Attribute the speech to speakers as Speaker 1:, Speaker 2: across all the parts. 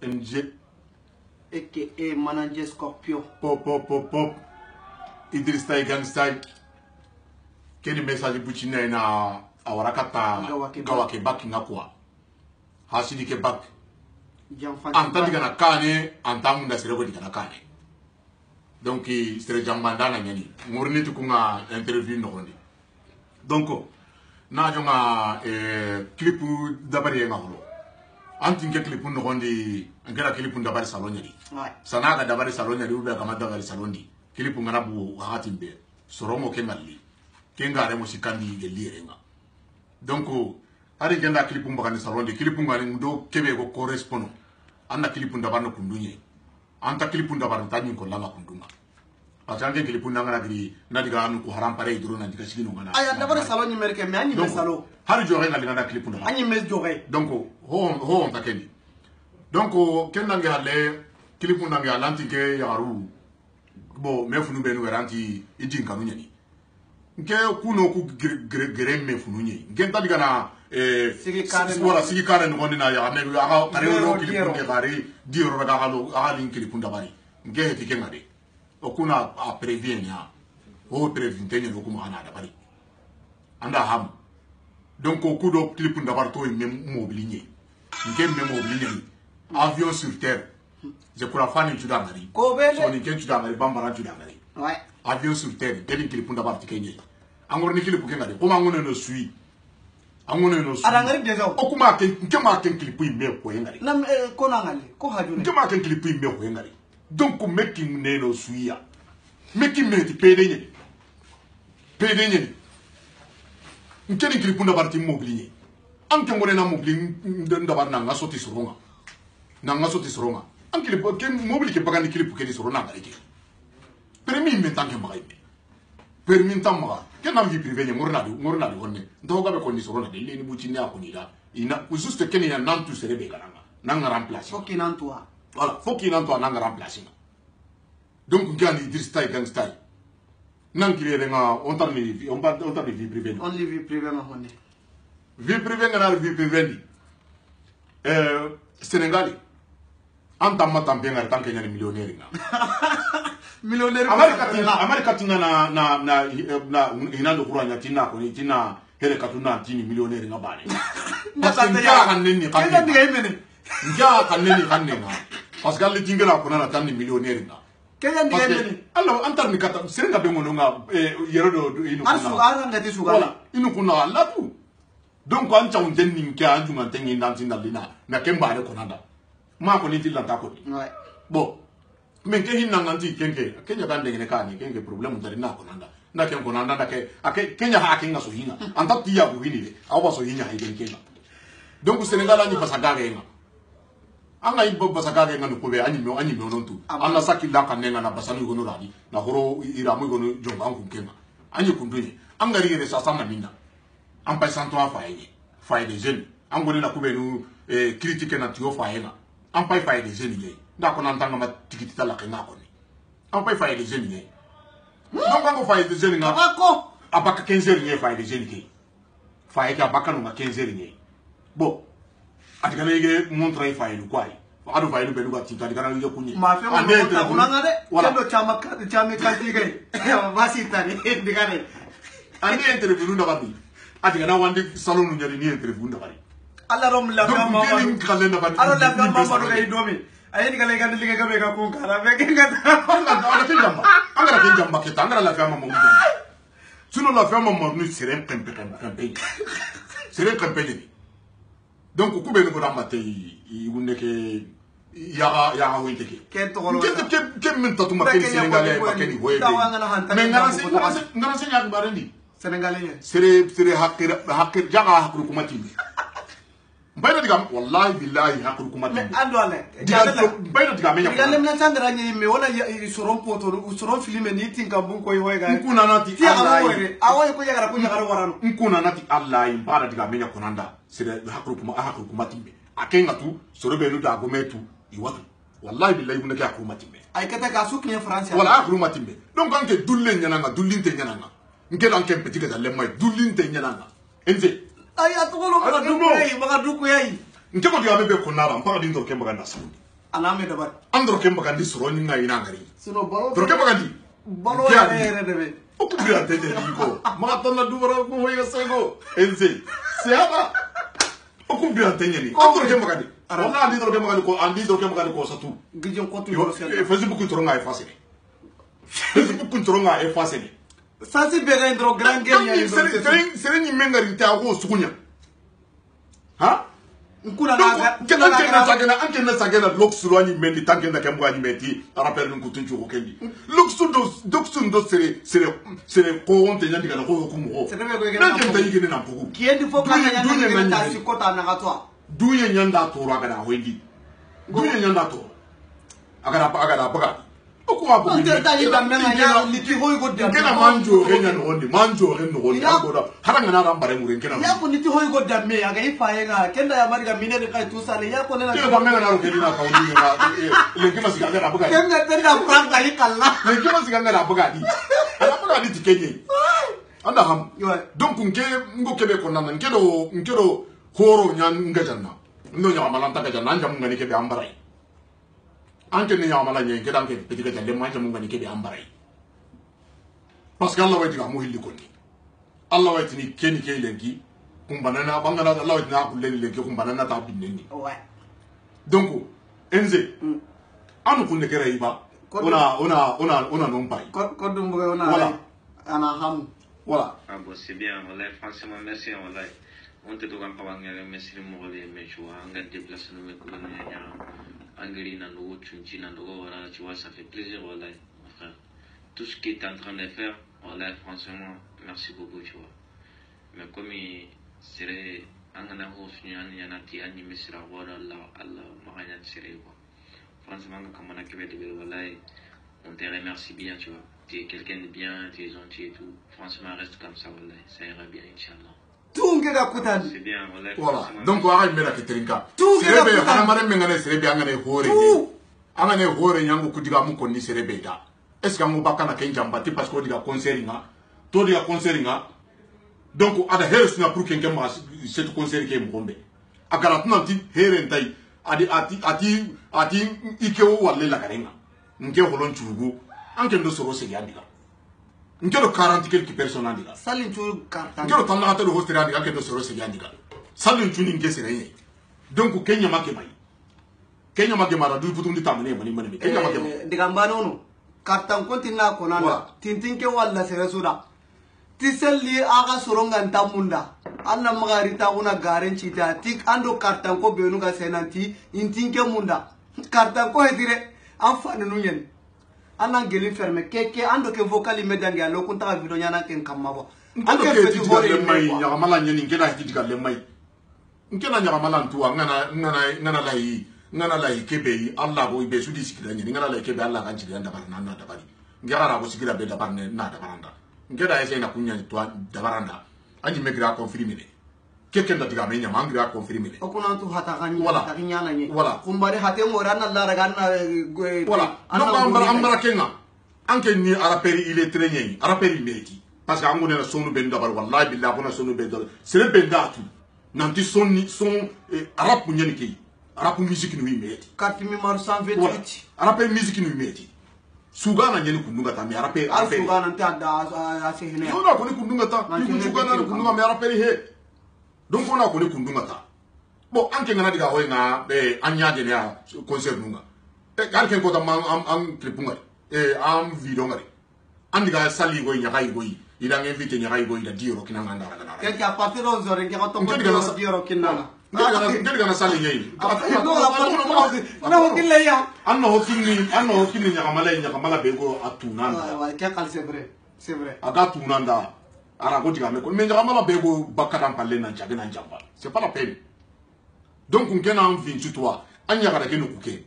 Speaker 1: MJ
Speaker 2: aka Manager Scorpio.
Speaker 1: Pop. Idris Tay Gangstay. Quel message buchina na awarakata gawake baki ngakwa. Hasidi ke bak. Antandi kana kane, antamunda serego di kana kane. Donc sere jambandana nyani. Ngorni tukunga interview no hondi. Donc na jonga clip dabari ngaholo. Anti nge clip no hondi, ngera clip dabari salon nyadi. Sana ga dabari salon nyadi ube kama dabari salon di. Clip ngarabu hatimbe. Soromo kengali. Kengare musikandi gelirenga. Donc ari genda clip mbakani salon di clip ngani ndo kebe ko correspond. Anda clip ndabarno kundunye. Anta clip ndabarno tanyi ko langa kundunga. Atanga clip ndanga nagri nadiga anu ko haram pare idro nadiga sigino ngana.
Speaker 2: Aya dabari salon ni merke me anyi me salon.
Speaker 1: Hari jore ngali ngana clip ndabarno.
Speaker 2: Anyi me jore.
Speaker 1: Donc ho on takendi. Donc kendange halle clip ndange alanti ke yaru. Bo mefunu benu garanti idinka nunyani. Nke kuno ku gere mefunu nyi. Nke tadiga na sigi kare no na ya ne aga kare ro clip nge gari dioro ga galo aga lin clip ndabari. Nke heti ke ngade. Okuna a previenne ya. O previnte nyi okuma ana dabari. Anda ham. Donc okudo clip ndabari to même mobilinye. Nke même mobilinye. Avion sur terre. Je crois fani tudangari. So ni ken tudangari bambara tudangari.
Speaker 2: Ouais.
Speaker 1: Avion sur terre, quel clip ndabari kenye. Angor ni clip ngade. Koma ngone no sui. Angone no sui.
Speaker 2: Adangari deja.
Speaker 1: Okuma ken nkema ken clip ime ko ngari.
Speaker 2: Na ko nangale, ko hajune.
Speaker 1: Nkema ken clip ime ko ngari. Donc making ne no sui ya. Making me ti pedenye. Pedenye. Nkeni clip ndabari ti mobilinye. Anke ngone na mobilin ndabari na ngasoti soronga. Na ngasoti soronga. Anke ke mobile ke bagani clip ke di sorona ngari ke. Permis me tanke magai. Permis tamma. Ke na vie privée ni ngorna di wonne. Ndoga be ko ni sorona de ni buci ni akoni da. Ina juste ke ni na nantu serebe garanga. Nanga remplacer.
Speaker 2: Faut qu'il n'entoie.
Speaker 1: Voilà, faut qu'il n'entoie nanga remplacer. Donc ngani Idris Tay Gangstay. Nankire nga on tarni vie privée.
Speaker 2: On vie privée ma honne.
Speaker 1: Vie privée ngana vie privée ni. Sénégalais. Anta matambenga tanke nyani millionnaire nga.
Speaker 2: Millionnaire.
Speaker 1: Amerika tina na inando kuranya tina ko ni tina hele katuna tini millionnaire nga bale. Parce que nja kaneni kaneni. Nja kaneni nga. Parce que ali tingela ko na tani millionnaire nga.
Speaker 2: Kenya ndiye mene.
Speaker 1: Alors antar ni kata serenga bengono nga yerodo inu kuna.
Speaker 2: Asu ara ngati suga.
Speaker 1: Voilà, inu kuna latu. Donc an chaun tenni nke anjunga tengi ndanti ndalina na kemba ne konanda. Ma ko ni tilanta ko.
Speaker 2: Ouais.
Speaker 1: Bon. Men ke hinna nganti kenke Kenya kan dengene kani kenke problem dari na konanda. Na ken konanda da ke Kenya ha kenga so hinga. Anta tiya ko hini awa so hinya ha kenga. Donc Senegal ani basagare nga. Anga ibo basagare nga no ko be ani me onontu. Anna sakilla kan nenga na basanu gono radi. Na horo iramu gono jonga an kenga. Ani kunduni. Anga rire sa sama minna. An pa santo afaye. Faye des jeunes. An goni na ko be no critique na tio faye na. An pa faye des jeunes ye. Ndako nantanga ma tikitita la kenga koni. An pa faye des jeunes ye. Donc an ko faye des jeunes nga.
Speaker 2: Abako.
Speaker 1: Abaka 15 heures ye faye des jeunes ke. Faye ka abaka no ma 15 heures ye. Bon. Atikana yege montre faye lu kwai. Ado faye lu beluga tika atikana yege kunyi.
Speaker 2: Ma fe ma montre kunanga de. Kendo chama kantige. Basi tani ndigane.
Speaker 1: Andi interview ndabari. Atikana wande salon nyari ni interview ndabari.
Speaker 2: Allah rom la fama
Speaker 1: mama.
Speaker 2: Allah la fama mama ga idomi. Ayeni kale kan liga gabe ka kun kara be kenga ta.
Speaker 1: Angara kenjamba kita angara la fama mama. Sinon la fama mama ni seren kempe. Seren kempe ni. Donc ku be ni ko ramate yi wunde ke ya winte ke.
Speaker 2: Ke to golo.
Speaker 1: Ke min tatu ma ke Sénégalais ba ke ni hoye. Mais ngara se nyak barendi.
Speaker 2: Sénégalais.
Speaker 1: Sere hakir jaga hakru kumati. Bayna diga wallahi billahi hakru kumati.
Speaker 2: Mais andole.
Speaker 1: Bayna diga menya.
Speaker 2: Diga lemna sandra nyi me wala soron poto soron filme ni tinka bun ko hoye ga.
Speaker 1: Nkuna nati
Speaker 2: Allah. Awoy ko yagara warano.
Speaker 1: Nkuna nati Allah ibara diga menya konanda. Sere hakru kumati. Akenga tu sorobe no da gometu iwatu. Wallahi billahi bunaka hakru kumati.
Speaker 2: Ay kata ka su kien France.
Speaker 1: Wala hakru kumati. Donc anke dulle nyananga dullinte nyananga. Ngela anke petit ga lemma dullinte nyananga. Enze
Speaker 2: ay atolo maka duko yayi
Speaker 1: Nkeko diga bebe konara mpaka dindo kemba ganda saudi.
Speaker 2: aname dabar
Speaker 1: andro ke bagandi soro ni ngai na ngari
Speaker 2: sino balo
Speaker 1: dro ke bagandi
Speaker 2: balo ya debe
Speaker 1: o ku bi ante de ko ma to na dubara ko hoya sego enze siaba o ku bi ante ni andro ke bagandi wala andi dro ke bagandi ko andi dro ke bagandi ko satu
Speaker 2: gijon ko tu yo
Speaker 1: Facebook to nga effacer Facebook to nga effacer
Speaker 2: ça c'est bien dro grand game ya
Speaker 1: sere ni mengari ta ko sukunya ha
Speaker 2: nkuna na
Speaker 1: anke na sagena luxury ani mendi tanke na kembo ani meti rappel nku tunju ko kendi luxury do sere ko onte nyandi kana ko ko mo na ke tayi gene na pugu
Speaker 2: kiendi fo kana nyanda ta sikota na gatwa
Speaker 1: duye nyanda to ra kana wendi duye nyanda to agara baga ko ma bugu
Speaker 2: ni tayi da menga nya ni ti hoy go da
Speaker 1: kena manjo renya no ndi manjo ren no ndi agoda haranga na rambare muren kena
Speaker 2: ya ko ni ti hoy go da me aga ifa yenga kenda ya mariga minere kai tusale ya ko na
Speaker 1: kena menga na ro kedina ka uni na le kema siga na buga
Speaker 2: kenga tenda franka ikalla
Speaker 1: le kema siga na buga di ala buga di tikenye anda ham donc ngo kebe ko nan ngedo horo nyan ngajanna ndo nya malanta ga janna njam ngani kebe ambarai anke ni yamala nyen ke danke petit ga le manje mun ngani ke bi ambaray parce que Allah wa diga mo hilli konni Allah wa tini keni ke lenki kumbanana bangana Allah wa tina ku len lenki kumbanana ta binni
Speaker 2: ouais
Speaker 1: donc enze anu kunne kera iba ona non pai
Speaker 2: ko dum bo ona voilà ana ham
Speaker 1: voilà
Speaker 3: ah bon c'est bien wallahi franchement merci wallahi on te doit pas ngere merci mo le me choix nga déplacer no me ko nya Angeli Nando, Chunchi Nando, voilà, tu vois, ça fait plaisir, voilà, mon frère. Tout ce que tu es en train de faire, voilà, franchement, merci beaucoup, tu vois. Mais comme il serait un an il y en a qui animé sur la voie de Allah, Marianne Séré, quoi. Franchement, comme on a créé de voilà, on te remercie bien, tu vois. Tu es quelqu'un de bien, tu es gentil et tout. Franchement, reste comme ça, voilà, ça ira bien, Inch'Allah.
Speaker 2: C'est
Speaker 3: bien,
Speaker 1: voilà. Donc, on va y mettre Ketrinka. Serebe, on a marre mengane serebe angane hore. Angane hore nyangu kudiga mu konni serebe da. Est-ce que on baka na kenja mbati parce que diga conceringa. To diga conceringa. Donc, ada heres na pour kenga ma cette concert ke mbombe. Agara tunanti here ntai ati ikeo wale la karenga. Nke holon chugu. Anke ndo soro se yandiga. Ngero 40 quelques personnes andiga.
Speaker 2: Salin chu kartan.
Speaker 1: Ngero tanna hata do hostere andiga ke do soro se yandiga. Salin chu ni ngese re. Donc Kenya make mai. Kenya make mara du putundi tamane mani. Kenya make mai.
Speaker 2: Diga mbano no. Kartan kontina konana. Tintin ke walla sere suda. Tiselli aga soronga ntamunda. Anna magari ta una garen chita. Tik ando kartan ko benu ga senanti intinke munda. Kartan ko hedire afanu nyen. Anna gelin ferme keke ando ke vocal medangi alo kunta video nyana ken kamabo
Speaker 1: ando ke tidiga le mai nya mala nyani ngena tidiga le mai ngena nya mala ntu ngana lai kebe Allah go ibe sudi sikira nyani ngana lai kebe Allah kan chiri anda barna na dabari ngara go sikira be dabarne na dabaranda ngeda ese na kunya to dabaranda anji megra confirmer keke nda diga menya mangira confirmer
Speaker 2: okuna tu hata ganyi
Speaker 1: hata
Speaker 2: nyana nyi
Speaker 1: voilà
Speaker 2: kumbare hate ngorana Allah ragana
Speaker 1: voilà no ambara kenga anke ni araperi il est très nyi araperi meki parce que angone na sonu ben dabar wallahi billahi bona sonu ben dabar sere ben datu nanti son arap nyani ki arap musique ni meti
Speaker 2: carte mi mar 128
Speaker 1: araperi musique ni meti sugana nyani kundunga ta mi araperi
Speaker 2: sugana nta da asehne
Speaker 1: yo na ko ni kundunga ta ni sugana ni kundunga mi araperi he donc on a ko ni kundunga ta bon anke ngana diga hoyna be anya de ya concert nunga garken ko ta am tripunga am video ngari andiga sali go nyaka go ida invite nyaka go ida diro kinanga ndara kana
Speaker 2: ke a partir de 11h ke ko to diro kinanga
Speaker 1: ngedi kana sali nyei
Speaker 2: na hokille ya
Speaker 1: anno hokini nyaka mala be go atunanda
Speaker 2: wa ke kal c'est vrai
Speaker 1: aga tunanda ara go diga me ko me nyaka mala be go bakara palle na jabe na jamba c'est pas la peine donc ngena en fin tu toi anya kada ke nukuke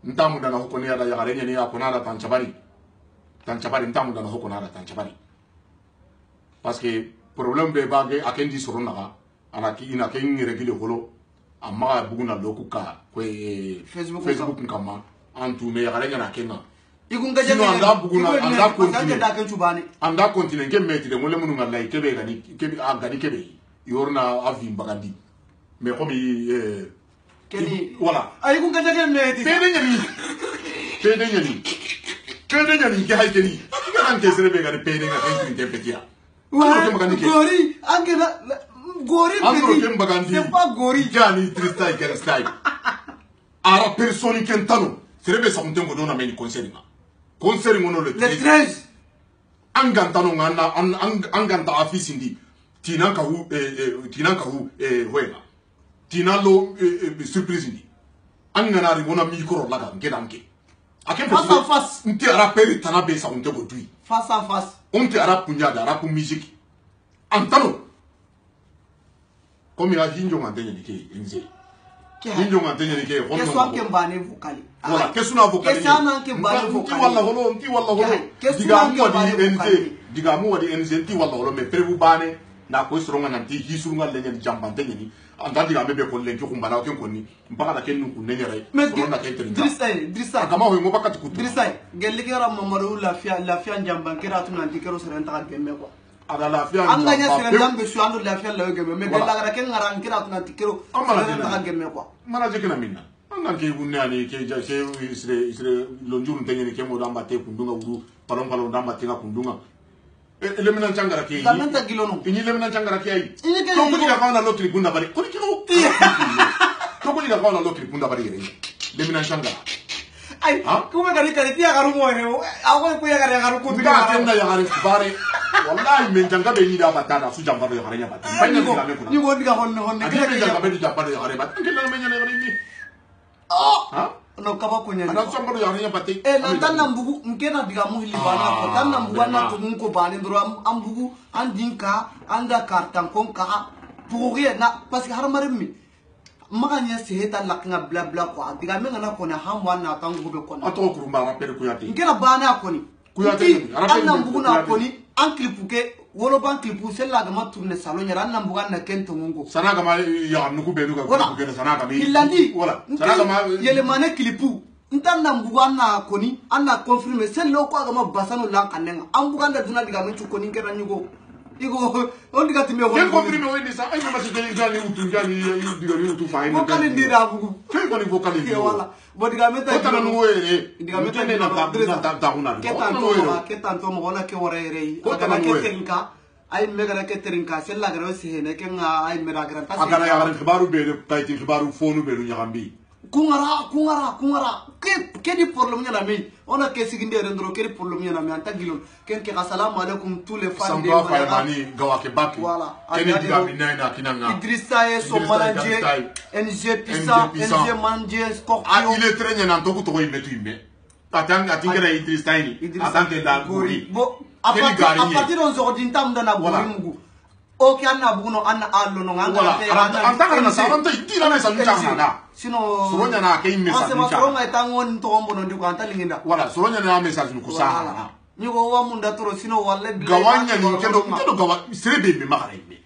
Speaker 1: ntamu dana hokoni ada ya garenya ni akona da tanchabari ntamu dana hokona da tanchabari parce que problème be bage akendi sorona ana ki ina ke ngiregile holo amma buguna lokuka ko Facebook kama antu me ya garenya na kenga
Speaker 2: igunga jene
Speaker 1: anda continue ke mettre ngole munu ngala kebe gani kebe agani kebe yorna avim bagandi mais comme
Speaker 2: Keni.
Speaker 1: Voilà.
Speaker 2: Ay kun kaja ke meti.
Speaker 1: Pede nyani. Ke hay keni. Kan ke sere be ga pede ga kan ke petia.
Speaker 2: Gori, anche Gori
Speaker 1: c'est
Speaker 2: pas Gori.
Speaker 1: Gianni Tristai che stai. Ara persone che entano. Sarebbe saunte ngo dona meni concerina. Concerina no le
Speaker 2: 13.
Speaker 1: Angantano ngana anganta office ndi. Tinanka hu hoena. Tinalo surprise ndi. Angana ri mona micro laga ngedanke.
Speaker 2: Face à face.
Speaker 1: Nti ara peri tanabe saunte ngo dui.
Speaker 2: Face à face.
Speaker 1: On te arabe punyada, arabe musique. Antano. Comme il a dit, on a dit que Enze. Qu'est-ce
Speaker 2: que mbane vocali?
Speaker 1: Voilà, qu'est-ce qu'on a vocali?
Speaker 2: Qu'est-ce que mbane vocali?
Speaker 1: Diga mu wadi Enze ti walla holo me prevu bane na ko soronga nanti hisunga lenye jambante ni. Anda diga mebe ko lenki ko mbana ko konni. Mpaka na kennu ku nenyere. Soronga kenteri.
Speaker 2: Drissa.
Speaker 1: Kama ho mo bakati kutu.
Speaker 2: Drissa. Gelli kera mamaru lafia jambankera tu nanti kero serenta gemme quoi.
Speaker 1: Ada lafia
Speaker 2: anganya serenta be su ando lafia lawe gemme me gella gara ken ngarankera tu nanti kero serenta gemme quoi.
Speaker 1: Mana jekena minna. Anga ke bunani ke ja se isre lonjuru tenyeni ke mo damba te kundunga uru palon damba tinga kundunga. Lemina changara ke yi.
Speaker 2: Lamenta gilono.
Speaker 1: Ini lemina changara ke yi.
Speaker 2: Ini ke.
Speaker 1: Ko diga kauna lokri bunda bari. Ko diga ko diga kauna lokri bunda bari re. Lemina changara.
Speaker 2: Ay, kuma kali tiya garu mo ne. Ako ko ya garu ko
Speaker 1: diga tenda ya garu bare. Wallahi men janga be ni da batana su jamba ya garu nya bat. Banya diga me kuna.
Speaker 2: Ni go diga honne.
Speaker 1: Adi be janga be diga bare ya garu bat. Ngela me nyane garu ni. Ha?
Speaker 2: No kaba kunya.
Speaker 1: Ada sambaro ya garu nya bat.
Speaker 2: Lantan nambugu mkena diga mu hilibana ko tan nambugu na to mun ko bani ndro ambugu andinka anda kartan kon ka pour na parce que har marimi maganya seheta lakna bla bla ko diga me ngana ko na hamwa na tangu be ko na
Speaker 1: ato kurumba rappel ko yati
Speaker 2: ngena bana ko ni
Speaker 1: kuyate
Speaker 2: an nambugu na ko ni an clipuke wolo ban clipu sella ga ma tourner salon yara an nambugu na kento mungo
Speaker 1: sana ga ma ya nuku be nuka ko ke sana ga mi
Speaker 2: hilandi
Speaker 1: wala sana ga ma
Speaker 2: yele mane clipu ntan nambugu na ko ni an na confirmer sello ko ga ma basano lan kanenga an buganda duna diga men ko ni ngera nyugo igo on diga timbe
Speaker 1: ko confirmer we ni sa ay ma ci jani utu jani diga ni utu fa
Speaker 2: ko kan ndira bugu
Speaker 1: ko ni vocali ni
Speaker 2: wala bo diga meta
Speaker 1: ko tan no were
Speaker 2: diga meta
Speaker 1: ne na ta huna
Speaker 2: ke tanto mo na ke wore re aga ke tenka ay megara ke terinka sella gara se ne ke nga ay mera gara ta
Speaker 1: aga ya gara khibaru be de tayti khibaru fonu be lu nyagambi
Speaker 2: kungara ke di problème nyana mi ona ke siginde rendro ke di problème nyana mi anta gilon ken ke assalamu alaikum tous les fans de
Speaker 1: Mani gawake baki
Speaker 2: voilà
Speaker 1: ken diga minna kinanga
Speaker 2: Idrissa et son manager NG Pissa NG manager Scorpio
Speaker 1: il est très nyan to ko to yimbe tu yimbe atanga tingera Idrissa ni atanga da gori
Speaker 2: bo à partir d'aujourd'hui tam da na gori mugu ok anna buno anna allo no nganga
Speaker 1: antanga na saranta itira na sancha na
Speaker 2: sino
Speaker 1: soronya na ke message
Speaker 2: ase masoro tangon to ombo no ndiko anta linginda
Speaker 1: wala soronya na message ku sa
Speaker 2: nyugo wa munda toro sino walle
Speaker 1: gawanya ni kendo gawa sirebe be makarebe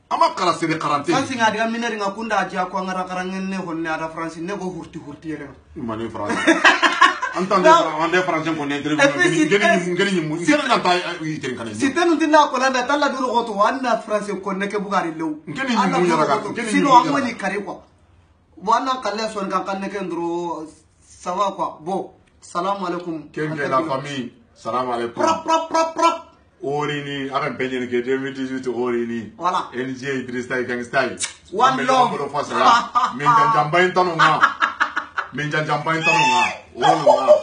Speaker 1: ama kala sere quarantaine
Speaker 2: kasi ngadi ga mineri ngakunda aja ko ngara karangene honne ada france ne go hurti yere
Speaker 1: mane france entendez français qu'on interview ngeni mu ngeni na ta yitrin kan
Speaker 2: si tenu dinna ko landa talla duro goto wanna france ko ne ke bugari lew
Speaker 1: ngeni mu yara ga ngeni
Speaker 2: sino amani kare ko wana kalle son kan ne ke ndro sawa quoi bon salam alaikum
Speaker 1: kenge la famille salam alaikum
Speaker 2: prop
Speaker 1: orini akan penyen ke 2018 orini
Speaker 2: voilà
Speaker 1: NG Idrissa Gangstyle
Speaker 2: one love
Speaker 1: min jan jambain tanu nga wala